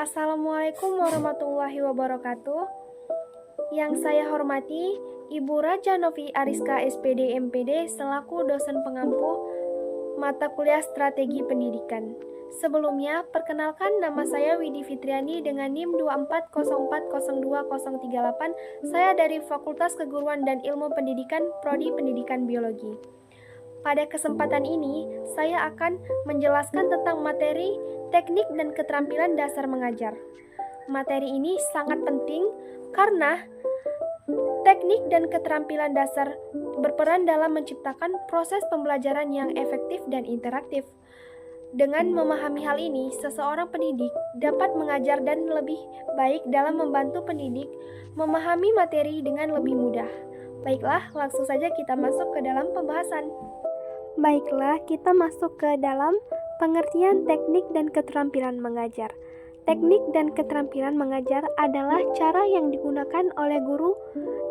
Assalamualaikum warahmatullahi wabarakatuh. Yang saya hormati Ibu Raja Novi Ariska SPD MPD selaku dosen pengampu mata kuliah Strategi Pendidikan. Sebelumnya, perkenalkan nama saya Widi Fitriani dengan NIM 240402038. Saya dari Fakultas Keguruan dan Ilmu Pendidikan, Prodi Pendidikan Biologi. Pada kesempatan ini, saya akan menjelaskan tentang materi teknik dan keterampilan dasar mengajar. Materi ini sangat penting karena teknik dan keterampilan dasar berperan dalam menciptakan proses pembelajaran yang efektif dan interaktif. Dengan memahami hal ini, seseorang pendidik dapat mengajar dan lebih baik dalam membantu pendidik memahami materi dengan lebih mudah. Baiklah, langsung saja kita masuk ke dalam pembahasan. Baiklah, kita masuk ke dalam pengertian teknik dan keterampilan mengajar. Teknik dan keterampilan mengajar adalah cara yang digunakan oleh guru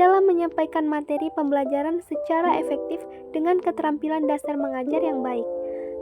dalam menyampaikan materi pembelajaran secara efektif dengan keterampilan dasar mengajar yang baik.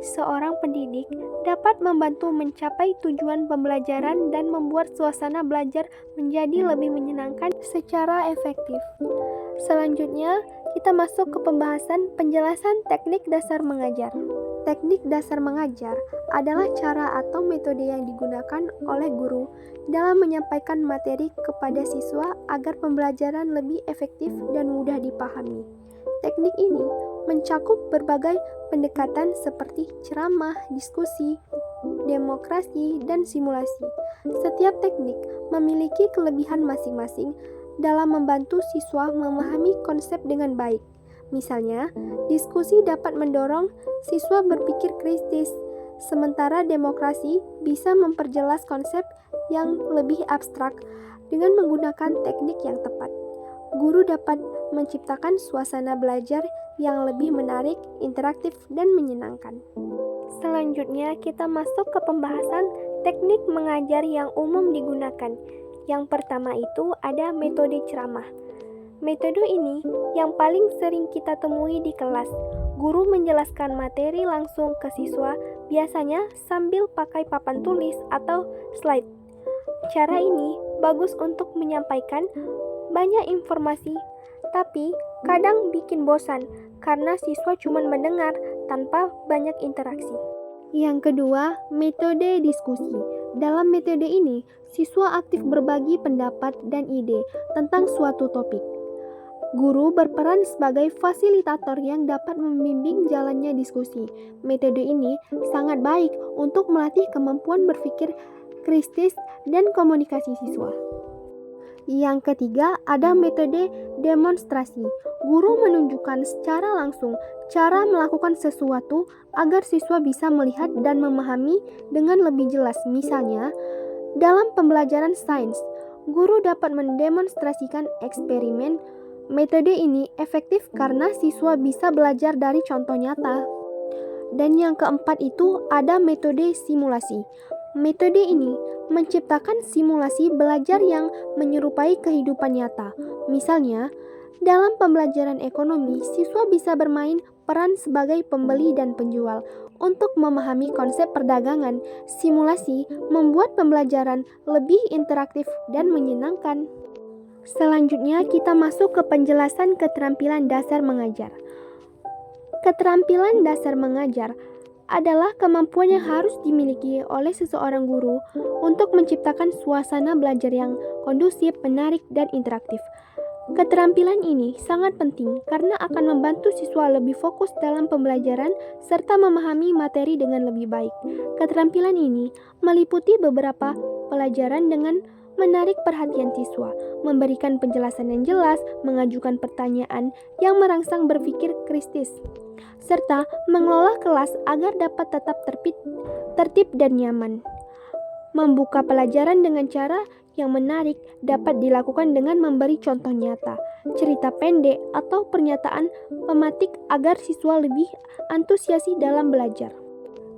Seorang pendidik dapat membantu mencapai tujuan pembelajaran dan membuat suasana belajar menjadi lebih menyenangkan secara efektif. Selanjutnya, kita masuk ke pembahasan penjelasan teknik dasar mengajar. Teknik dasar mengajar adalah cara atau metode yang digunakan oleh guru dalam menyampaikan materi kepada siswa agar pembelajaran lebih efektif dan mudah dipahami. Teknik ini mencakup berbagai pendekatan seperti ceramah, diskusi, demokrasi, dan simulasi. Setiap teknik memiliki kelebihan masing-masing dalam membantu siswa memahami konsep dengan baik. Misalnya, diskusi dapat mendorong siswa berpikir kritis, sementara demokrasi bisa memperjelas konsep yang lebih abstrak dengan menggunakan teknik yang tepat. Guru dapat menciptakan suasana belajar yang lebih menarik, interaktif, dan menyenangkan. Selanjutnya, kita masuk ke pembahasan teknik mengajar yang umum digunakan. Yang pertama itu ada metode ceramah. Metode ini yang paling sering kita temui di kelas. Guru menjelaskan materi langsung ke siswa, biasanya sambil pakai papan tulis atau slide. Cara ini bagus untuk menyampaikan banyak informasi, tapi kadang bikin bosan karena siswa cuma mendengar tanpa banyak interaksi. Yang kedua, metode diskusi. Dalam metode ini, siswa aktif berbagi pendapat dan ide tentang suatu topik. Guru berperan sebagai fasilitator yang dapat membimbing jalannya diskusi. Metode ini sangat baik untuk melatih kemampuan berpikir kritis dan komunikasi siswa. Yang ketiga, ada metode demonstrasi. Guru menunjukkan secara langsung cara melakukan sesuatu agar siswa bisa melihat dan memahami dengan lebih jelas. Misalnya, dalam pembelajaran sains, guru dapat mendemonstrasikan eksperimen. Metode ini efektif karena siswa bisa belajar dari contoh nyata. Dan yang keempat itu ada metode simulasi. Metode ini menciptakan simulasi belajar yang menyerupai kehidupan nyata. Misalnya, dalam pembelajaran ekonomi, siswa bisa bermain peran sebagai pembeli dan penjual untuk memahami konsep perdagangan. Simulasi membuat pembelajaran lebih interaktif dan menyenangkan. Selanjutnya, kita masuk ke penjelasan keterampilan dasar mengajar. Keterampilan dasar mengajar adalah kemampuan yang harus dimiliki oleh seseorang guru untuk menciptakan suasana belajar yang kondusif, menarik, dan interaktif. Keterampilan ini sangat penting karena akan membantu siswa lebih fokus dalam pembelajaran serta memahami materi dengan lebih baik. Keterampilan ini meliputi beberapa pelajaran dengan menarik perhatian siswa, memberikan penjelasan yang jelas, mengajukan pertanyaan yang merangsang berpikir kritis, serta mengelola kelas agar dapat tetap tertib dan nyaman. Membuka pelajaran dengan cara yang menarik dapat dilakukan dengan memberi contoh nyata, cerita pendek, atau pernyataan pematik agar siswa lebih antusiasi dalam belajar.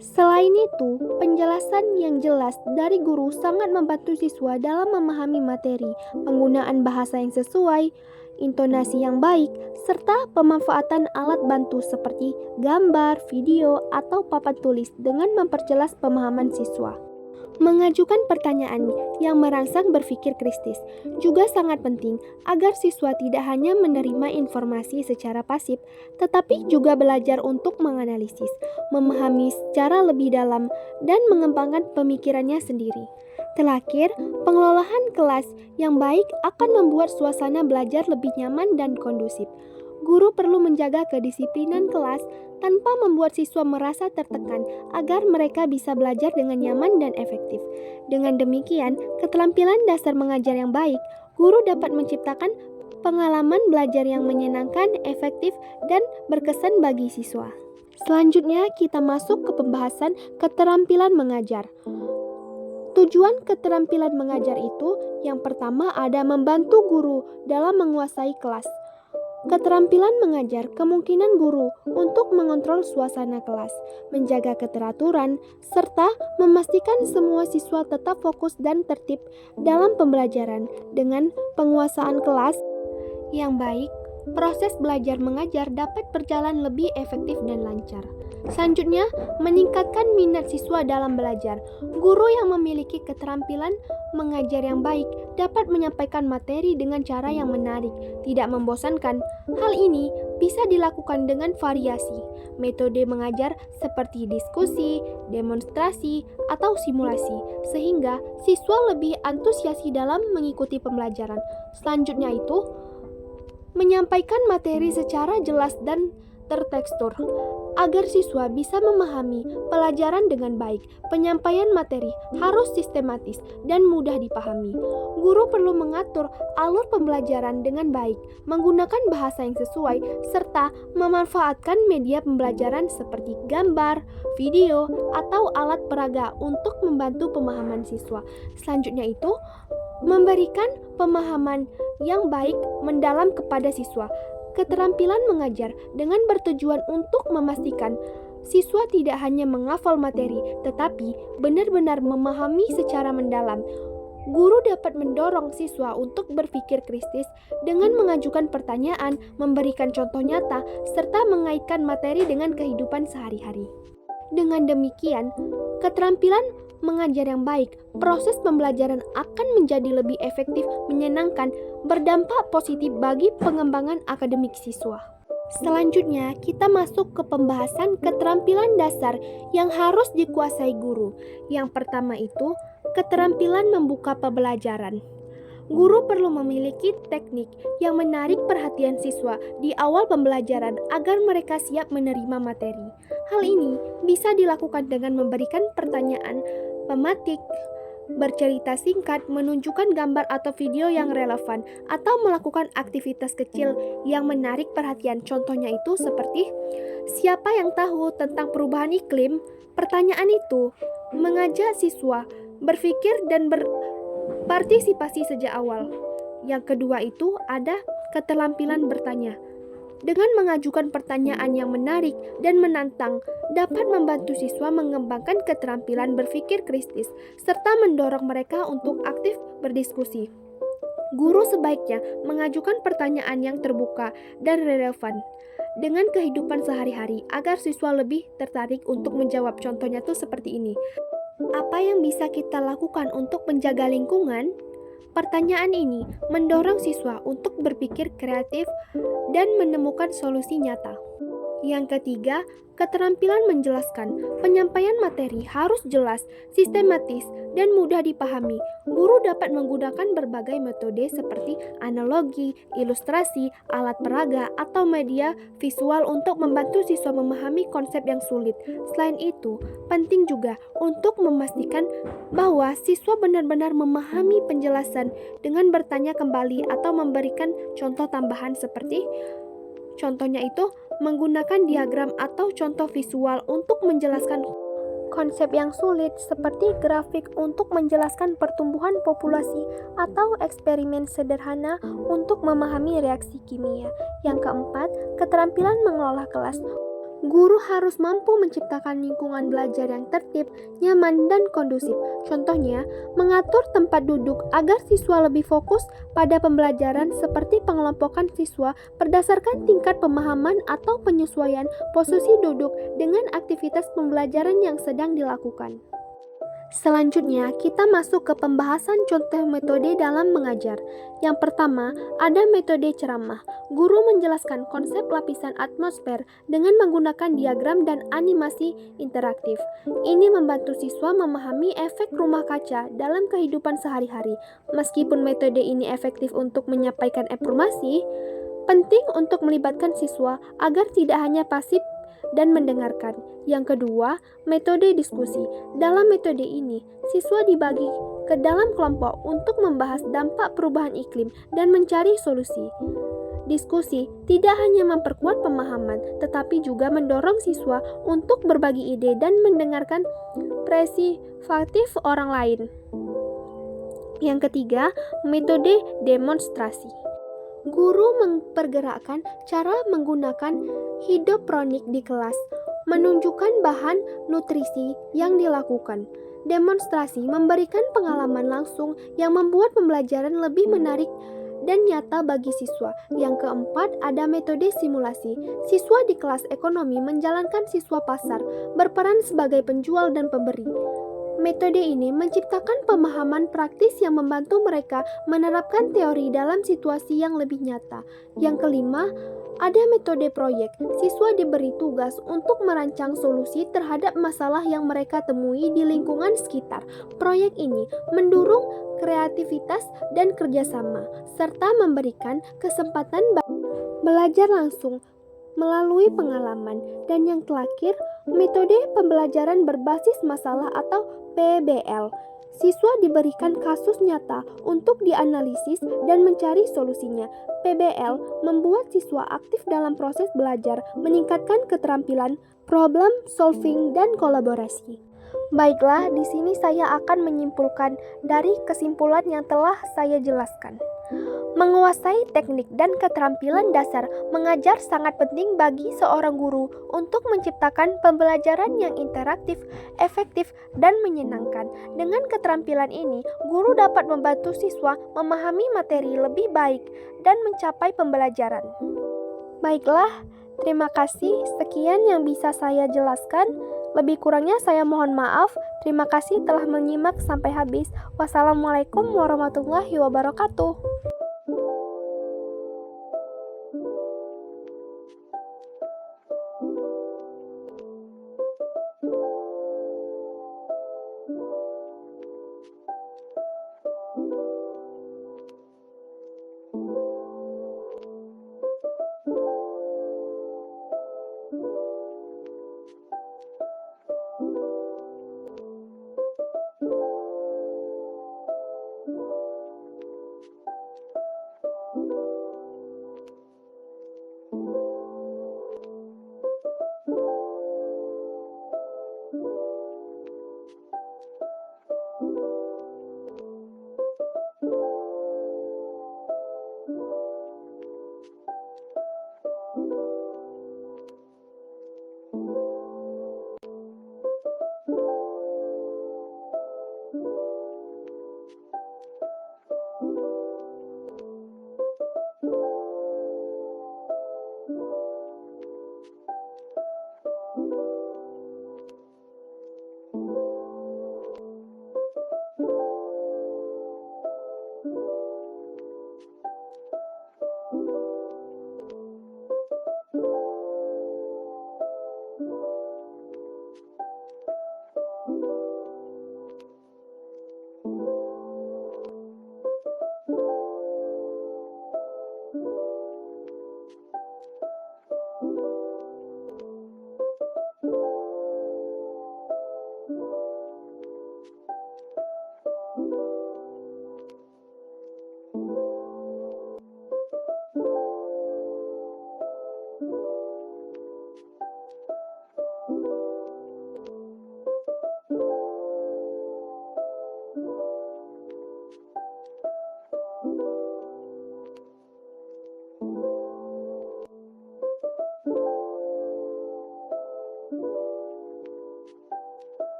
Selain itu, penjelasan yang jelas dari guru sangat membantu siswa dalam memahami materi, penggunaan bahasa yang sesuai, intonasi yang baik, serta pemanfaatan alat bantu seperti gambar, video, atau papan tulis dengan memperjelas pemahaman siswa. Mengajukan pertanyaan yang merangsang berpikir kritis juga sangat penting agar siswa tidak hanya menerima informasi secara pasif, tetapi juga belajar untuk menganalisis, memahami secara lebih dalam, dan mengembangkan pemikirannya sendiri. Terakhir, pengelolaan kelas yang baik akan membuat suasana belajar lebih nyaman dan kondusif. Guru perlu menjaga kedisiplinan kelas tanpa membuat siswa merasa tertekan agar mereka bisa belajar dengan nyaman dan efektif. Dengan demikian, keterampilan dasar mengajar yang baik, guru dapat menciptakan pengalaman belajar yang menyenangkan, efektif, dan berkesan bagi siswa. Selanjutnya, kita masuk ke pembahasan keterampilan mengajar. Tujuan keterampilan mengajar itu yang pertama ada membantu guru dalam menguasai kelas. Keterampilan mengajar kemungkinan guru untuk mengontrol suasana kelas, menjaga keteraturan, serta memastikan semua siswa tetap fokus dan tertib dalam pembelajaran. Dengan penguasaan kelas yang baik, proses belajar mengajar dapat berjalan lebih efektif dan lancar. Selanjutnya, meningkatkan minat siswa dalam belajar. Guru yang memiliki keterampilan mengajar yang baik dapat menyampaikan materi dengan cara yang menarik, tidak membosankan. Hal ini bisa dilakukan dengan variasi metode mengajar seperti diskusi, demonstrasi, atau simulasi, sehingga siswa lebih antusiasi dalam mengikuti pembelajaran. Selanjutnya itu, menyampaikan materi secara jelas dan tertekstur agar siswa bisa memahami pelajaran dengan baik. Penyampaian materi harus sistematis dan mudah dipahami. Guru perlu mengatur alur pembelajaran dengan baik, menggunakan bahasa yang sesuai, serta memanfaatkan media pembelajaran seperti gambar, video, atau alat peraga untuk membantu pemahaman siswa. Selanjutnya itu, memberikan pemahaman yang baik mendalam kepada siswa. Keterampilan mengajar dengan bertujuan untuk memastikan siswa tidak hanya menghafal materi, tetapi benar-benar memahami secara mendalam. Guru dapat mendorong siswa untuk berpikir kritis dengan mengajukan pertanyaan, memberikan contoh nyata, serta mengaitkan materi dengan kehidupan sehari-hari. Dengan demikian, keterampilan mengajar yang baik, proses pembelajaran akan menjadi lebih efektif, menyenangkan, berdampak positif bagi pengembangan akademik siswa. Selanjutnya, kita masuk ke pembahasan keterampilan dasar yang harus dikuasai guru. Yang pertama itu, keterampilan membuka pembelajaran. Guru perlu memiliki teknik yang menarik perhatian siswa di awal pembelajaran agar mereka siap menerima materi. Hal ini bisa dilakukan dengan memberikan pertanyaan pematik, bercerita singkat, menunjukkan gambar atau video yang relevan, atau melakukan aktivitas kecil yang menarik perhatian. Contohnya itu seperti, siapa yang tahu tentang perubahan iklim? Pertanyaan itu mengajak siswa berpikir dan berpartisipasi sejak awal. Yang kedua itu ada keterampilan bertanya. Dengan mengajukan pertanyaan yang menarik dan menantang, dapat membantu siswa mengembangkan keterampilan berpikir kritis, serta mendorong mereka untuk aktif berdiskusi. Guru sebaiknya mengajukan pertanyaan yang terbuka dan relevan dengan kehidupan sehari-hari agar siswa lebih tertarik untuk menjawab. Contohnya tuh seperti ini. Apa yang bisa kita lakukan untuk menjaga lingkungan? Pertanyaan ini mendorong siswa untuk berpikir kreatif dan menemukan solusi nyata. Yang ketiga, keterampilan menjelaskan. Penyampaian materi harus jelas, sistematis, dan mudah dipahami. Guru dapat menggunakan berbagai metode seperti analogi, ilustrasi, alat peraga, atau media visual untuk membantu siswa memahami konsep yang sulit. Selain itu, penting juga untuk memastikan bahwa siswa benar-benar memahami penjelasan dengan bertanya kembali atau memberikan contoh tambahan seperti contohnya itu menggunakan diagram atau contoh visual untuk menjelaskan konsep yang sulit seperti grafik untuk menjelaskan pertumbuhan populasi atau eksperimen sederhana untuk memahami reaksi kimia. Yang keempat, keterampilan mengelola kelas. Guru harus mampu menciptakan lingkungan belajar yang tertib, nyaman, dan kondusif. Contohnya, mengatur tempat duduk agar siswa lebih fokus pada pembelajaran seperti pengelompokan siswa berdasarkan tingkat pemahaman atau penyesuaian posisi duduk dengan aktivitas pembelajaran yang sedang dilakukan. Selanjutnya, kita masuk ke pembahasan contoh metode dalam mengajar. Yang pertama, ada metode ceramah. Guru menjelaskan konsep lapisan atmosfer dengan menggunakan diagram dan animasi interaktif. Ini membantu siswa memahami efek rumah kaca dalam kehidupan sehari-hari. Meskipun metode ini efektif untuk menyampaikan informasi, penting untuk melibatkan siswa agar tidak hanya pasif dan mendengarkan. Yang kedua, metode diskusi. Dalam metode ini, siswa dibagi ke dalam kelompok untuk membahas dampak perubahan iklim dan mencari solusi. Diskusi tidak hanya memperkuat pemahaman, tetapi juga mendorong siswa untuk berbagi ide dan mendengarkan perspektif orang lain. Yang ketiga, metode demonstrasi. Guru mempergerakkan cara menggunakan hidroponik di kelas, menunjukkan bahan nutrisi yang dilakukan. Demonstrasi memberikan pengalaman langsung yang membuat pembelajaran lebih menarik dan nyata bagi siswa. Yang keempat, ada metode simulasi. Siswa di kelas ekonomi menjalankan siswa pasar, berperan sebagai penjual dan pemberi. Metode ini menciptakan pemahaman praktis yang membantu mereka menerapkan teori dalam situasi yang lebih nyata. Yang kelima, ada metode proyek. Siswa diberi tugas untuk merancang solusi terhadap masalah yang mereka temui di lingkungan sekitar. Proyek ini mendorong kreativitas dan kerjasama, serta memberikan kesempatan belajar langsung melalui pengalaman. Dan yang terakhir, metode pembelajaran berbasis masalah atau PBL. Siswa diberikan kasus nyata untuk dianalisis dan mencari solusinya. PBL membuat siswa aktif dalam proses belajar, meningkatkan keterampilan problem solving dan kolaborasi. Baiklah, di sini saya akan menyimpulkan dari kesimpulan yang telah saya jelaskan. Menguasai teknik dan keterampilan dasar mengajar sangat penting bagi seorang guru untuk menciptakan pembelajaran yang interaktif, efektif, dan menyenangkan. Dengan keterampilan ini, guru dapat membantu siswa memahami materi lebih baik dan mencapai pembelajaran. Baiklah, terima kasih. Sekian yang bisa saya jelaskan. Lebih kurangnya saya mohon maaf. Terima kasih telah menyimak sampai habis. Wassalamualaikum warahmatullahi wabarakatuh.